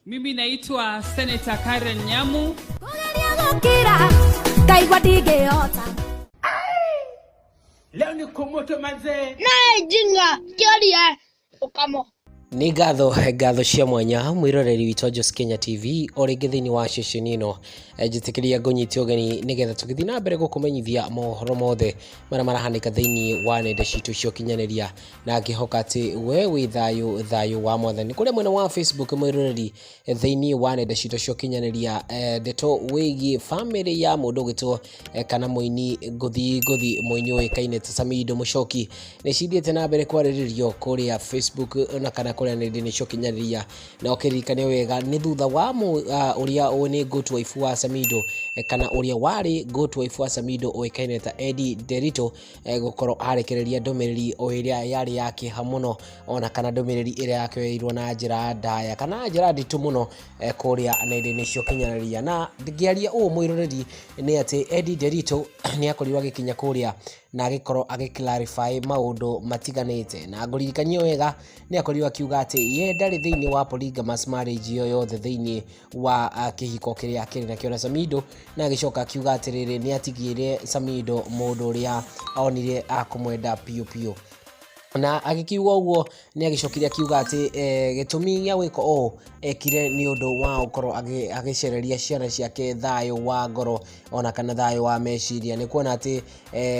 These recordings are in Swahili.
Mimi naitwa Senator Karen Nyamu. Leo ni kumoto manze. Na jinga kiaria ukamo. Ni ngatho cia mwanya mwiroreri witũ Jos Kenya TV o ringi thini wa ceceni ino njitikiria ngũnyitio geni nigetha tugithi na mbere gukumenyithia mohoro mothe mara marahanika thini wa nenda citu cio kinyaniria na ngihoka ati we wi thayu wa mwathani kuria mwena wa Facebook mwiroreri thini wa nenda citu cio kinyaniria ndeto wigi family ya mundu gitwo kana muini nguthi muini uikaine ta Samidoh Muchoki ni cithiete na mbere kwariririo kuria Facebook na kana kuria nenda cio kinyaniria na ukirikane wega ni thutha wa uria ni gotu waifu wa Samidoh kana uria wari gotu waifu wa Samidoh uikaine ta Eddy nderitu gukoro arekereria ndomereri o iria yari yake hamuno ona kana ndomereri iria yake irwo na njira ndaya kana njira nditu muno kuria nenda cio kinyaniria na ngiaria mwiroreri ni ati Eddy nderitu ni akorirwo gikinya kuria na agikoro agiclarify maundu matiganite na nguririkanio wega ni akorirwo akiuga ati ye ndari thini wa polygamous marriage yothe thini wa kihiko kiria kiri na kiona Samidoh na agicoka akiuga atiriri ni atigire Samidoh mundu uria aonire akumwenda piu na agikiuga uguo ni agicokire akiuga ati gitumi ya wiko o ekire ni undu wa ukoro agicereria ciana ciake thayo wa ngoro ona kana thayo wa meciria ni kuona ati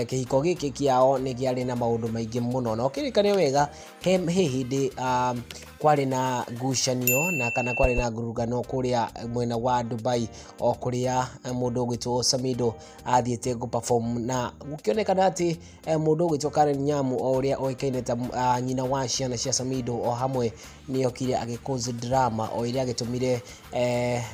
kihiko giki kiao ni giari na maundu maingi muno na ukirikane wega he hindi kwari na ngucanio na kana kwari na ngurugano kuria mwena wa Dubai o kuria mundu gwitwo Samidoh athiete go perform na gukionekana ati mundu gwitwo Karen Nyamu o uria oikaine ta nyina wa ciana cia Samidoh o hamwe ni okire agikoze drama o iria agitumire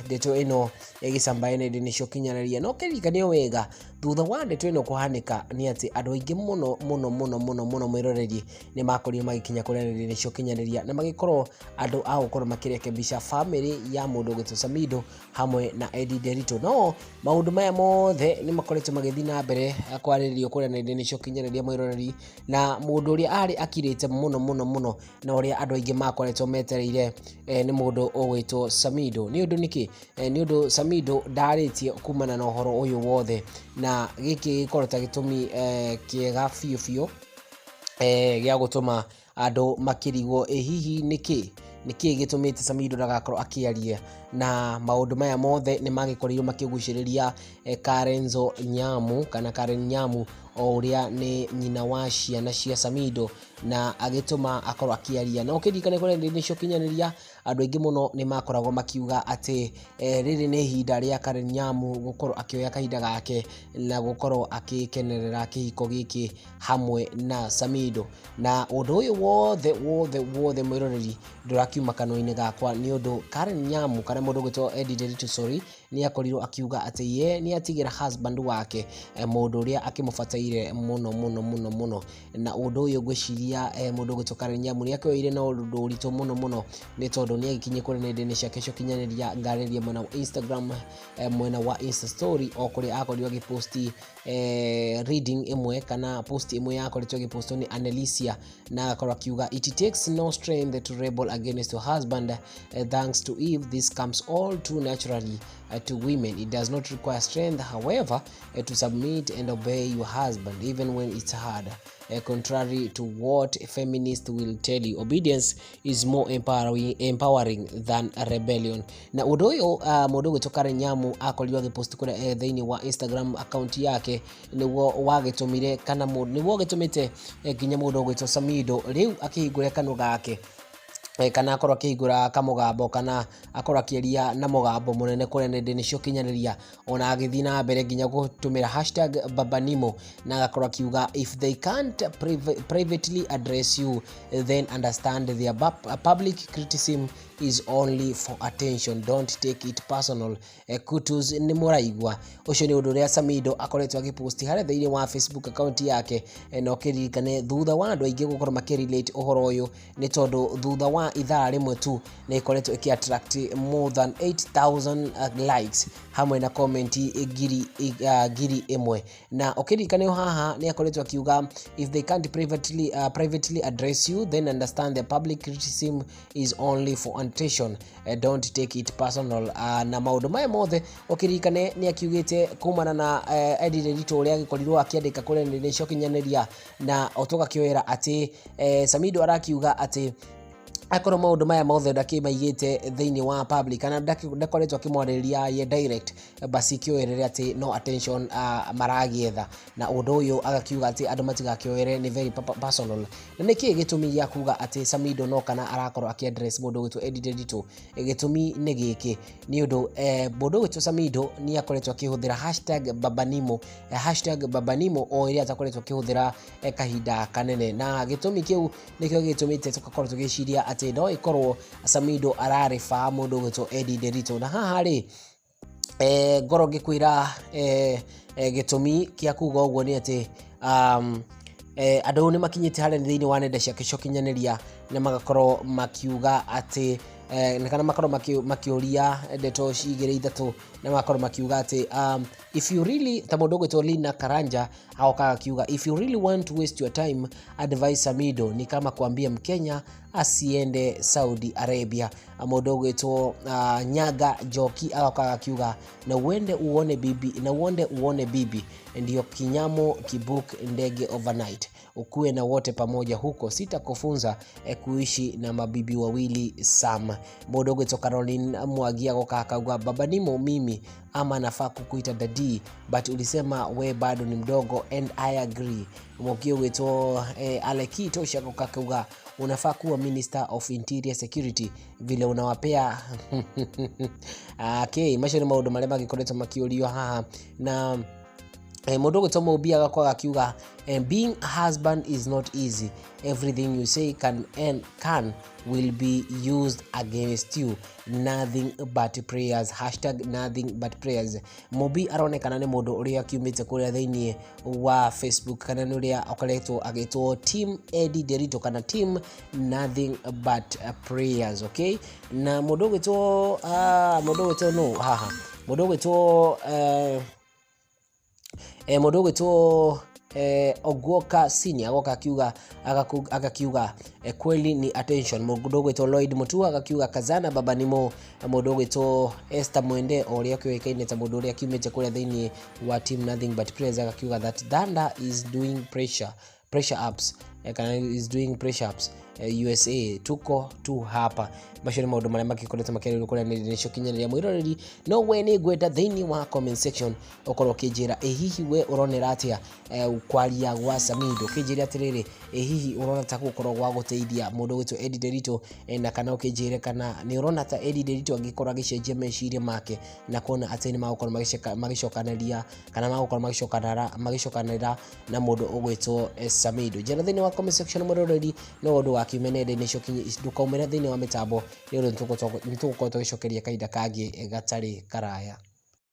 ndeto ino igisambaye nenda cio kinyaniria no kirikane wega thutha wa ndeto ino kuhanika ni ati andu aingi muno mwiroreri ni makorio magikinya kuria nenda cio kinyaniria na magikorwo andu a gukorwo makirekebisha family ya mundu gwitwo Samidoh hamwe na Eddy nderitu no maundu maya mothe ni makoretwo magithi na mbere kwariririo kuria nenda cio kinyaniria mwiroreri na mundu uria ari akirite muno na uria andu aingi makoretwo metereire ni mundu ogwitwo Samidoh ni undu niki ni undu Samidoh ndaritie kumana na uhoro uyu wothe na giki gikorota gitumi kiega fiu gia gutuma andu makirigwo hihi niki gitumite Samidoh ndagakorwo akiaria na maundu maya mothe ni magikorirwo makiguciriria Karenzo Nyamu kana Karen Nyamu o uria ni nyina wa ciana cia Samidoh na agituma akorwo akiaria na ukirikane kore nenda cio kinyaniria andu aingi muno ni makoragwo makiuga ati riri ni hinda ria Karen Nyamu gukorwo akioya kahinda gake na gukorwo akikenerera kihiko giki hamwe na Samidoh na undu uyu wothe mwiroreri ndurakiuma kanwa-ini gakwa ni undu Karen Nyamu kana mundu gwitwo Eddy nderitu ni akorirwo akiuga ati ye ni atigira husband wake mundu uria akimufataire muno na undu uyu gwiciria mundu gwitwo Karen Nyamu ni akioire na undu uritu muno ni tondu ni agikinye kuri nenda ciake cio kinyaniria ngariria mwena wa Instagram mwena wa Insta story o kuri akorirwo agiposti reading imwe kana post imwe yakorirwo agiposto ni Annelicia na akorwo akiuga it takes no strength to rebel against your husband thanks to Eve this comes all too naturally to women. It does not require strength, however, to submit and obey your husband even when it's hard. Contrary to what feminists will tell you, obedience is more empowering than rebellion. Na undu uyu mundu gwitwo Karen Nyamu akorirwo agipost kuri thini wa Instagram account yake niguo wagitumire kana niguo gitumite nginya mundu gwitwo Samidoh riu akihingura kanwa gake kana akorwo akihingura kamugambo kana akorwo akieria na mugambo munene kuria nenda cio kinyaniria ona agithi na mbere nginya gutumira #babanimo na akorwo akiuga if they can't privately address you then understand their public criticism is only for attention, don't take it personal. Kutus ni muraigwa ucio ni undu ria Samidoh akoretwo agiposti hare thini wa Facebook account yake no kiririkane thutha wa andu aingi gukorwo makirelate uhoro uyu ni tondu thutha wa ithaa rimwe tu ni ikoretwo ikiattract more than 8000 likes hamwe na comment giri imwe na ukiririkane haha ni akoretwo akiuga if they can't privately address you then understand the public criticism is only for attention, don't take it personal. Na maundu maya mothe ukirikane ni akiugite kumana na Eddy nderitu uria agikorirwo akiandika kuri nene cokinyaniria na otoka kioera ati Samidoh arakiuga ati akoro maundu maya mothe ndakimaigite thiini wa public kana ndakoretwo akimwarĩria ye direct basi kioerere ati no attention maragietha na undu uyu agakiuga ati andu matigakioere ni very personal. Na niki gitumi gia kuga ati Samidoh no kana arakorwo akiaddress mundu gwitu Eddy nderitu gitumi ni giki ni undu mundu gwitu Samidoh ni akoretwo akihuthira #babanimo o iria atakoretwo akihuthira kahinda kanene, na gitumi kiu nikio gitumite tukakorwo tugiciria ati no ikorwo Samidoh ararifa mundu gwitu Eddy nderitu. Na haha ri ngoro gikwira gitumi kia kuga uguo ni ati andu ni makinyite hare thiini wa nenda cia gicokinyaniria na magakorwo makiuga ati kana makorwo makiuria ndeto cigire ithatu na makorwo makiuga ati if you really tamundu gwitwo Lina Karanja aokaga kiuga if you really want to waste your time advise Samidoh ni kama kuambia Mkenya asiende Saudi Arabia. Mundu gwitwo Nyaga Joki aokaga kiuga na uende uone bibi ndio kinyamo kibook ndege overnight ukue na wote pamoja huko, sitakufunza kuishi na mabibi wawili Sam. Mundu gwitwo Caroline Mwagia gokakauga babanimo mimi ama nafaa kukuita daddy but ulisema we bado ni mdogo and I agree. Mugio gwitwo Aleki tosha gokakauga unafaa kuwa Minister of Interior Security vile unawapea okay, macho ni maundu maria magikoretwo makiurio haha. Na mundu gwitwo Mubia gakwa akiuga being a husband is not easy, everything you say can will be used against you, nothing but prayers #nothing but prayers. Mubi aronekana ni mundu uria akiumite kuria thiini wa Facebook kana ni uria akoretwo agitwo team Eddy nderitu kana team nothing but prayers. Okay, na mundu gwitwo mundu gwitwo Ogwoka Senior akakiuga kweli ni attention. Mundu gwitwo Lloyd Mutua akakiuga kazana babanimo. Mundu gwitwo Esther Mwende uria kioikaine ta mundu uria kiumite kuria thiini wa team nothing but prayers akakiuga that Danda is doing pressure ups is doing pressure ups USA tuko tu hapa. Mashoni maundu maria makikoretwo makirirwo kuria ni cokinyaniria mwiroreri no we ni gwenda thiini wa comment section ukorwo kinjira hihi we uronera atia kwaria gwa Samidoh, kinjira atiriri hihi urona ta gukorwo gwa guteithia mundu gwitwo Eddy nderitu na kana ukinjire kana ni urona ta Eddy nderitu angikorwo agicenjia meciria make na kuona ati ni magukorwo magicokanaria kana magukorwo magicokanira na mundu ugwitwo Samidoh. Njira thiini wa comment section mwiroreri no undu wa kimenende ni cokinyi ndukaumira thiini wa mitambo ni undu nitugukorwo tugicokeria kahinda kangi gatari karaya.